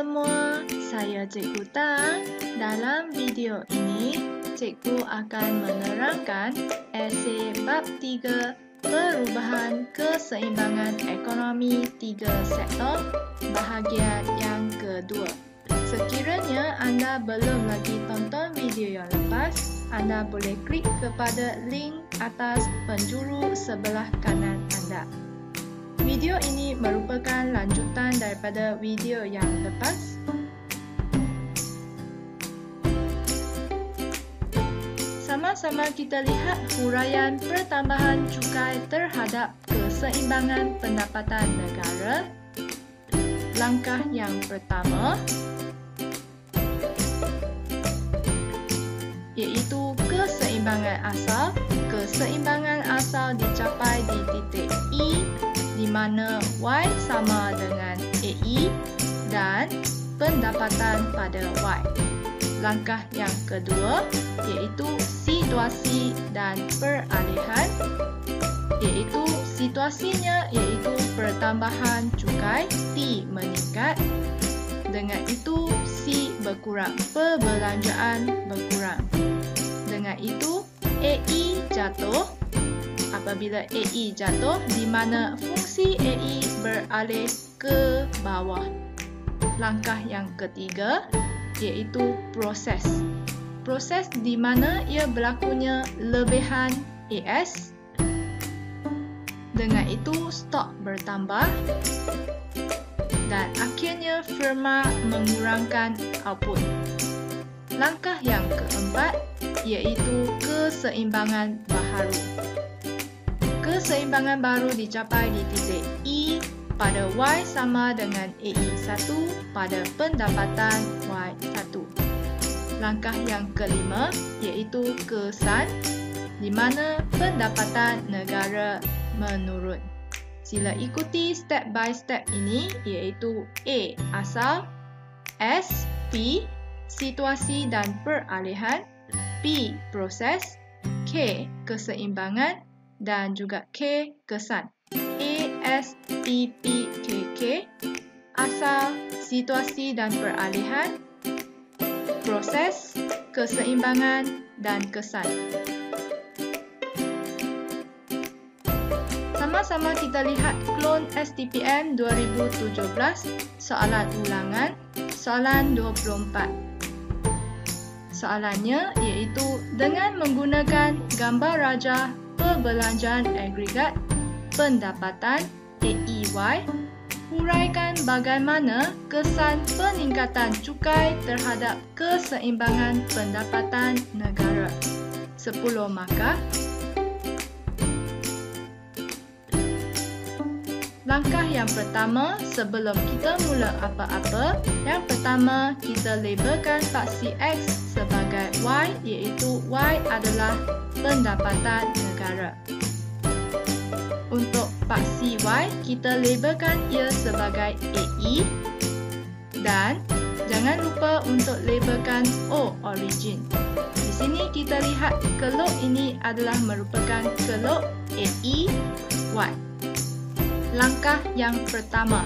semua, saya Cikgu Tang. Dalam video ini, Cikgu akan menerangkan esei bab 3 perubahan keseimbangan ekonomi 3 sektor bahagian yang kedua. Sekiranya anda belum lagi tonton video yang lepas, anda boleh klik kepada link atas penjuru sebelah kanan anda. Video ini merupakan lanjutan daripada video yang lepas. Sama-sama kita lihat huraian pertambahan cukai terhadap keseimbangan pendapatan negara. Langkah yang pertama iaitu keseimbangan asal. Keseimbangan asal dicapai di titik E di mana Y sama dengan AE dan pendapatan pada Y. Langkah yang kedua iaitu situasi dan peralihan, iaitu situasinya iaitu pertambahan cukai T meningkat. Dengan itu C berkurang, perbelanjaan berkurang. Dengan itu AE jatuh. Apabila AE jatuh, di mana fungsi AE beralih ke bawah. Langkah yang ketiga iaitu proses. Proses di mana ia berlakunya lebihan AS. Dengan itu stok bertambah dan akhirnya firma mengurangkan output. Langkah yang keempat iaitu keseimbangan baharu. Keseimbangan baru dicapai di titik E pada Y sama dengan AE1 pada pendapatan Y1. Langkah yang kelima iaitu kesan di mana pendapatan negara menurun. Sila ikuti step by step ini iaitu A. Asal, S. P. Situasi dan peralihan, P. Proses, K. Keseimbangan dan juga K. Kesan. A, S, P, P, K, K. Asal, situasi dan peralihan, proses, keseimbangan dan kesan. Sama-sama kita lihat klon STPM 2017, soalan ulangan, soalan 24. Soalannya iaitu dengan menggunakan gambar rajah perbelanjaan agregat pendapatan AEY, huraikan bagaimana kesan peningkatan cukai terhadap keseimbangan pendapatan negara. 10 markah. Langkah yang pertama, sebelum kita mula apa-apa, yang pertama kita labelkan paksi X sebagai Y, iaitu Y adalah pendapatan negara. Untuk paksi Y, kita labelkan ia sebagai AE dan jangan lupa untuk labelkan O origin. Di sini kita lihat keluk ini adalah merupakan keluk AEY. Langkah yang pertama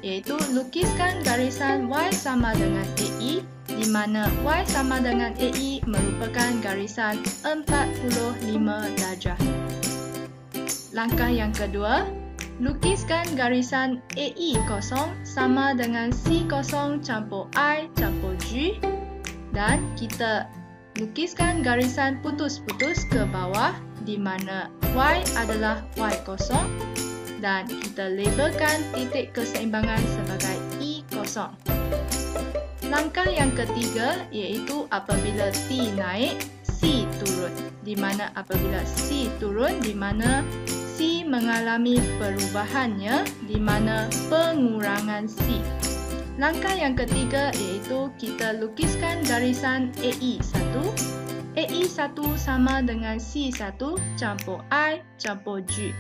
iaitu lukiskan garisan Y sama dengan AE di mana Y sama dengan AE merupakan garisan 45 darjah. Langkah yang kedua, lukiskan garisan AE kosong sama dengan C kosong campur I campur G dan kita lukiskan garisan putus-putus ke bawah di mana Y adalah Y kosong dan kita labelkan titik keseimbangan sebagai E kosong. Langkah yang ketiga iaitu apabila T naik, C turun. Di mana apabila C turun, di mana C mengalami perubahannya, di mana pengurangan C. Langkah yang ketiga iaitu kita lukiskan garisan AE1. AE1 sama dengan C1 campur I campur G.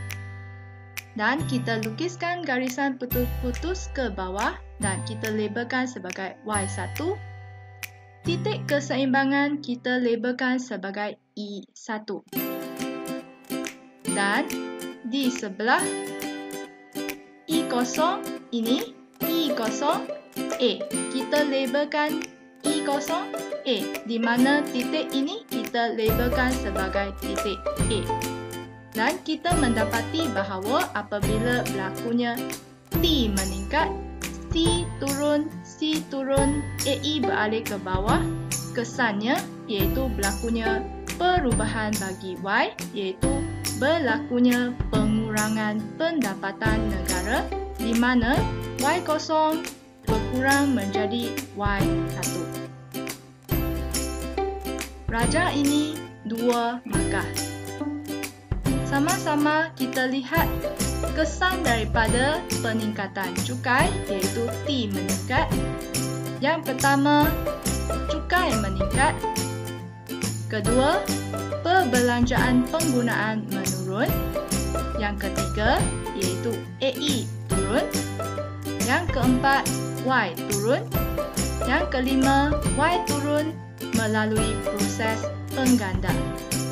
Dan kita lukiskan garisan putus-putus ke bawah dan kita labelkan sebagai Y1. Titik keseimbangan kita labelkan sebagai E1. Dan di sebelah E0 ini, E0 A. Kita labelkan E0 A, di mana titik ini kita labelkan sebagai titik A. Dan kita mendapati bahawa apabila berlakunya T meningkat, C turun, AE beralih ke bawah, kesannya iaitu berlakunya perubahan bagi Y, iaitu berlakunya pengurangan pendapatan negara, di mana Y0 berkurang menjadi Y1. Raja ini 2 markah. Sama-sama kita lihat kesan daripada peningkatan cukai, iaitu T meningkat. Yang pertama, cukai meningkat. Kedua, perbelanjaan penggunaan menurun. Yang ketiga, iaitu AE turun. Yang keempat, Y turun. Yang kelima, Y turun melalui proses pengganda.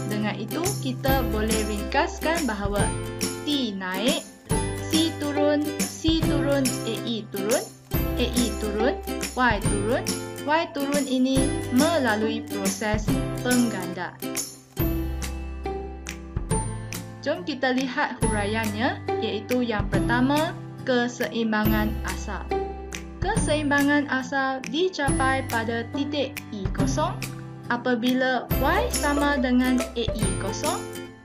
Dengan itu, kita boleh ringkaskan bahawa T naik, C turun, AE turun, Y turun. Y turun ini melalui proses pengganda. Jom kita lihat huraiannya, iaitu yang pertama, keseimbangan asal. Keseimbangan asal dicapai pada titik E0 apabila Y sama dengan AE0,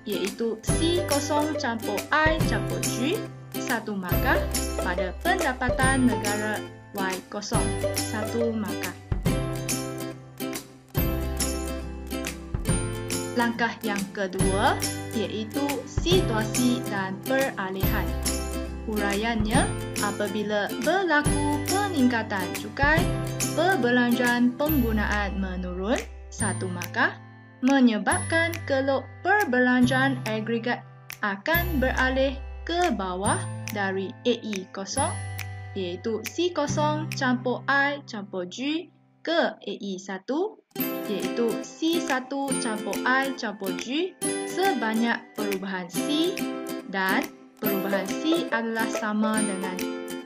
iaitu C0 campur I campur G, 1 markah, pada pendapatan negara Y0, 1 markah. Langkah yang kedua, iaitu situasi dan peralihan. Huraiannya, apabila berlaku peningkatan cukai, perbelanjaan penggunaan menurun, 1 markah, menyebabkan keluk perbelanjaan agregat akan beralih ke bawah dari AE0, iaitu C0 campur I campur G, ke AE1, iaitu C1 campur I campur G, sebanyak perubahan C, dan perubahan C adalah sama dengan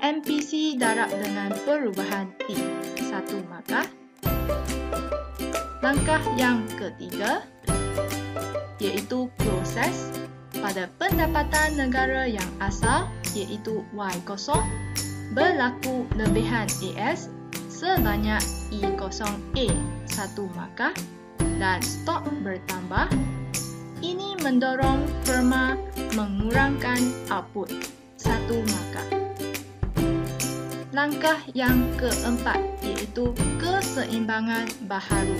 MPC darab dengan perubahan T, 1 markah. Langkah yang ketiga, iaitu proses pada pendapatan negara yang asal, iaitu Y0, berlaku lebihan AS sebanyak E0A, 1 markah, dan stok bertambah. Ini mendorong firma mengurangkan output, 1 markah. Langkah yang keempat, iaitu keseimbangan baharu.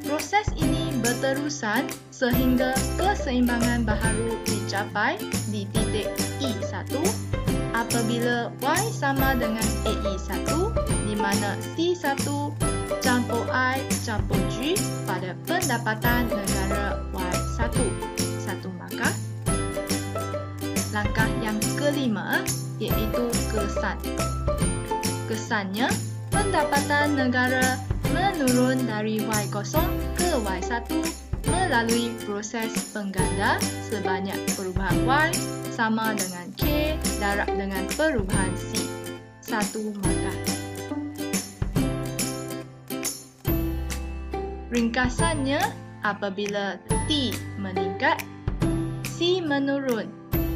Proses ini berterusan sehingga keseimbangan baharu dicapai di titik E1 apabila Y sama dengan AE1, di mana C1 campur I campur G pada pendapatan negara Y1, 1 markah. Langkah yang kelima, iaitu kesan. Kesannya, pendapatan negara menurun dari Y0 ke Y1 melalui proses pengganda sebanyak perubahan Y sama dengan K darab dengan perubahan C, 1 markah. Ringkasannya, apabila T meningkat, C menurun,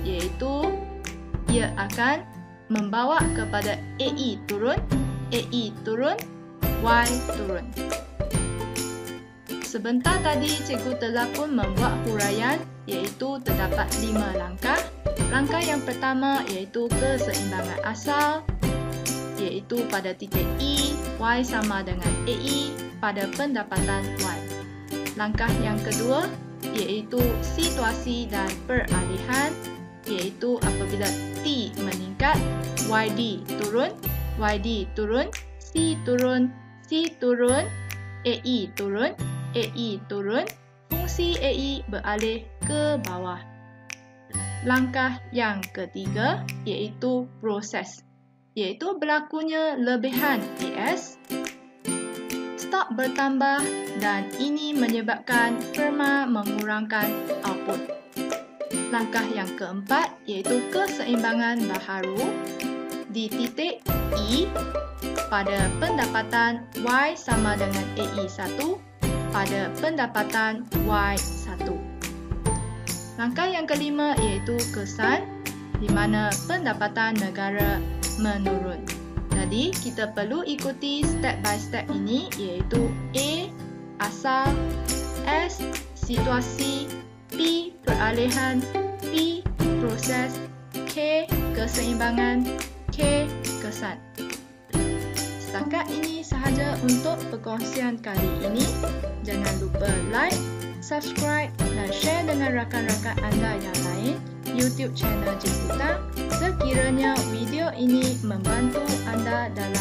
iaitu ia akan membawa kepada AE turun, Y turun. Sebentar tadi cikgu telah pun membuat huraian, iaitu terdapat 5 langkah. Langkah yang pertama iaitu keseimbangan asal, iaitu pada titik E, Y sama dengan AE pada pendapatan Y. Langkah yang kedua iaitu situasi dan peralihan, iaitu apabila T meningkat, YD turun, C turun, AE turun, fungsi AE beralih ke bawah. Langkah yang ketiga iaitu proses, iaitu berlakunya lebihan AS, stok bertambah dan ini menyebabkan firma mengurangkan output. Langkah yang keempat iaitu keseimbangan baharu di titik I pada pendapatan Y sama dengan AI1 pada pendapatan Y1. Langkah yang kelima iaitu kesan, di mana pendapatan negara menurun. Jadi, kita perlu ikuti step by step ini, iaitu A, asal, S, situasi, P, peralihan, P, proses, K, keseimbangan, K, kesan. Setakat ini sahaja untuk perkongsian kali ini. Jangan lupa like, subscribe dan share dengan rakan-rakan anda yang lain YouTube channel Cikgu Tang sekiranya video ini membantu anda dalam